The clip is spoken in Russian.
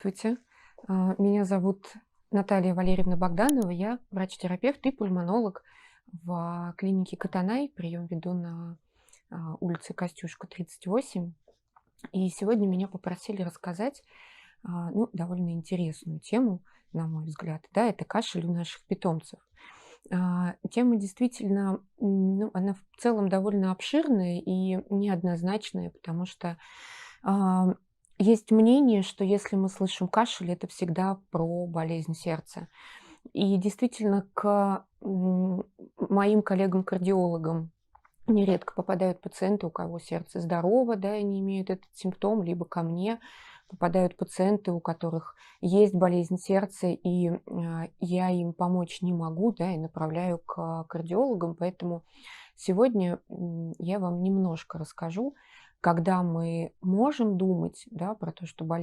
Здравствуйте. Меня зовут Наталья Валерьевна Богданова. Я врач-терапевт и пульмонолог в клинике Катанай. Прием веду на улице Костюшка, 38. И сегодня меня попросили рассказать довольно интересную тему, на мой взгляд. Да, это кашель у наших питомцев. Тема действительно, она в целом довольно обширная и неоднозначная, потому что а, есть мнение, что если мы слышим кашель, это всегда про болезнь сердца. И действительно, к моим коллегам-кардиологам нередко попадают пациенты, у кого сердце здорово, да, и не имеют этот симптом, либо ко мне попадают пациенты, у которых есть болезнь сердца, и я им помочь не могу, да, и направляю к кардиологам. Поэтому сегодня я вам немножко расскажу, когда мы можем думать, да, про то, что болезнь